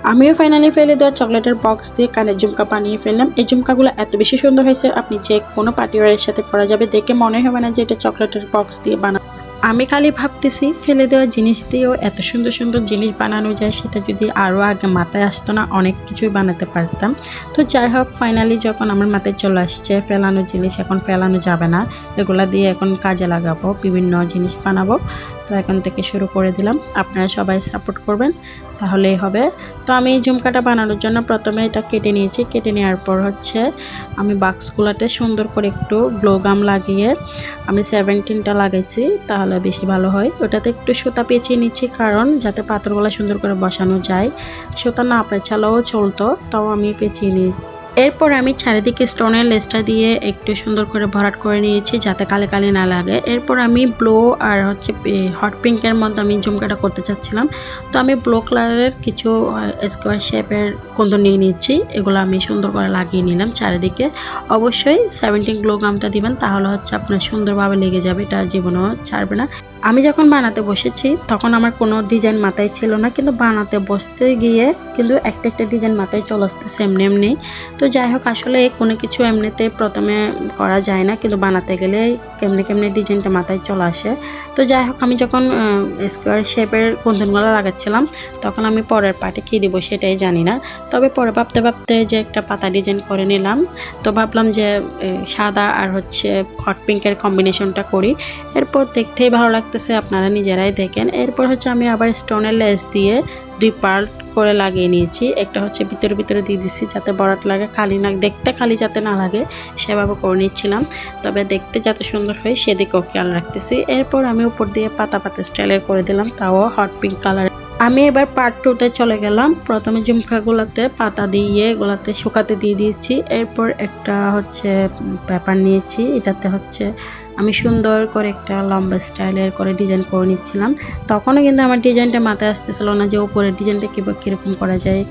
আমিও ফাইনালি ফেলে দেওয়া চকলেটের বক্স দিয়ে কানের ঝুমকা বানিয়ে ফেললাম। এই ঝুমকাগুলো এত বেশি সুন্দর হয়েছে, আপনি যে কোনো পার্টিওয়ারের সাথে পরা যাবে, দেখে মনে হবে না যে এটা চকলেটের বক্স দিয়ে বানানো। আমি খালি ভাবতেছি ফেলে দেওয়া জিনিস দিয়েও এত সুন্দর সুন্দর জিনিস বানানো যায়, সেটা যদি আরও আগে মাথায় আসতো না, অনেক কিছুই বানাতে পারতাম। তো যাই হোক, ফাইনালি যখন আমার মাথায় চলে আসছে ফেলানো জিনিস এখন ফেলানো যাবে না, এগুলা দিয়ে এখন কাজে লাগাবো, বিভিন্ন জিনিস বানাবো। তো এখন থেকে শুরু করে দিলাম, আপনারা সবাই সাপোর্ট করবেন তাহলেই হবে। তো আমি এই ঝুমকাটা বানানোর জন্য প্রথমে এটা কেটে নিয়েছি। কেটে নেওয়ার পর হচ্ছে আমি বাক্সগুলোতে সুন্দর করে একটু গ্লো গাম লাগিয়ে আমি 17টা লাগাইছি, তাহলে বেশি ভালো হয়। ওটাতে একটু সুতা পেঁচিয়ে নিচ্ছি, কারণ যাতে পাথরগুলো সুন্দর করে বসানো যায়। সুতা না পেঁচালেও চলতো, তাও আমি পেঁচিয়ে নিয়েছি। এরপর আমি চারিদিকে স্টোনের লেসটা দিয়ে একটু সুন্দর করে ভরাট করে নিয়েছি, যাতে কালি কালি না লাগে। এরপর আমি ব্লু আর হচ্ছে হট পিঙ্কের মধ্যে আমি ঝুমকাটা করতে চাচ্ছিলাম। তো আমি ব্লু কালারের কিছু স্কোয়ার শেপের কুন্দন নিয়ে নিচ্ছি, এগুলো আমি সুন্দর করে লাগিয়ে নিলাম চারিদিকে। অবশ্যই 17 গ্লো গামটা দিবেন, তাহলে হচ্ছে আপনার সুন্দরভাবে লেগে যাবে, এটা জীবনেও ছাড়বে না। আমি যখন বানাতে বসেছি তখন আমার কোনো ডিজাইন মাথায় ছিল না, কিন্তু বানাতে বসতে গিয়ে কিন্তু একটা একটা ডিজাইন মাথায় চলে আসতেছে এমনি এমনি। তো যাই হোক, আসলে কোনো কিছু এমনিতে প্রথমে করা যায় না, কিন্তু বানাতে গেলে কেমনে কেমনে ডিজাইনটা মাথায় চলে আসে। তো যাই হোক, আমি যখন স্কোয়ার শেপের কুন্দনগুলো লাগাচ্ছিলাম তখন আমি পরের পার্টে কী দিব সেটাই জানি না। তবে পরে ভাবতে ভাবতে যে একটা পাতা ডিজাইন করে নিলাম, তো ভাবলাম যে সাদা আর হচ্ছে হট পিঙ্কের কম্বিনেশনটা করি। এরপর দেখতেই ভালো লাগতেছে, আপনারা নিজেরাই দেখেন। এরপর হচ্ছে আমি আবার স্টোনের লেস দিয়ে 2 পার্ট করে লাগিয়ে নিয়েছি। একটা হচ্ছে ভিতরে ভিতরে দিয়ে দিচ্ছি যাতে বরাট লাগে, খালি না দেখতে, খালি যাতে না লাগে সেভাবে করে নিচ্ছিলাম। তবে দেখতে যাতে সুন্দর হয় সেদিকেও খেয়াল রাখতেছি। এরপর আমি উপর দিয়ে পাতা পাতা স্টাইলের করে দিলাম, তাও হট পিঙ্ক কালার। আমি এবার পার্ট 2তে চলে গেলাম। প্রথমে ঝুমকাগুলোতে পাতা দিয়ে এগুলাতে শুকাতে দিয়ে দিয়েছি। এরপর একটা হচ্ছে পেপার নিয়েছি, এটাতে হচ্ছে আমি সুন্দর করে একটা লম্বা স্টাইলের করে ডিজাইন করে নিচ্ছিলাম। তখনও কিন্তু আমার ডিজাইনটা মাথায় আসতেছিল না যে উপরের ডিজাইনটা কীরকম করা যায়,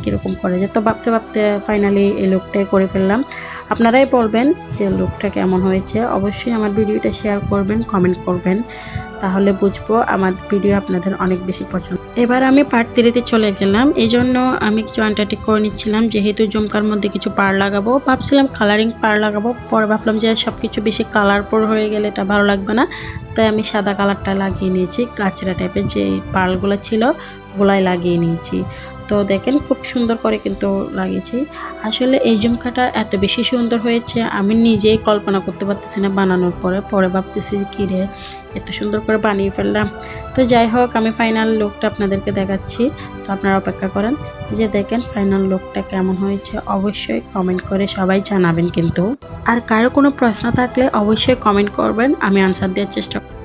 তো ভাবতে ভাবতে ফাইনালি এই লুকটাই করে ফেললাম। আপনারাই বলবেন যে লুকটা কেমন হয়েছে। অবশ্যই আমার ভিডিওটা শেয়ার করবেন, কমেন্ট করবেন, তাহলে বুঝবো আমার ভিডিও আপনাদের অনেক বেশি পছন্দ। এবার আমি পার্ট 3তে চলে গেলাম। এই জন্য আমি জয়েন্টটা ঠিক করে নিচ্ছিলাম, যেহেতু ঝুমকার মধ্যে কিছু পাড় লাগাবো। ভাবছিলাম কালারিং পাড় লাগাবো, পরে ভাবলাম যে সব কিছু বেশি কালারফুল হয়ে গেলে এটা ভালো লাগবে না, তাই আমি সাদা কালারটা লাগিয়ে নিয়েছি। কাঁচরা টাইপের যে পাড়গুলো ছিল ওগুলাই লাগিয়ে নিয়েছি। তো দেখেন খুব সুন্দর করে কিন্তু লাগিয়েছি। আসলে এই ঝুমকাটা এত বেশি সুন্দর হয়েছে আমি নিজেই কল্পনা করতে পারতেছি না বানানোর পরে ভাবতেছি কি রে এত সুন্দর করে বানিয়ে ফেললাম। তো যাই হোক, আমি ফাইনাল লুকটা আপনাদেরকে দেখাচ্ছি, তো আপনারা অপেক্ষা করেন যে দেখেন ফাইনাল লুকটা কেমন হয়েছে। অবশ্যই কমেন্ট করে সবাই জানাবেন কিন্তু। আর কারো কোনো প্রশ্ন থাকলে অবশ্যই কমেন্ট করবেন, আমি আনসার দেওয়ার চেষ্টা করব।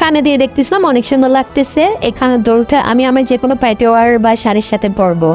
কানে দিয়ে দেখতেছিলাম, অনেক সুন্দর লাগতেছে। এখানে দোলটা আমি আমার যে কোনো পার্টি ওয়ার বা শাড়ির সাথে পরবো।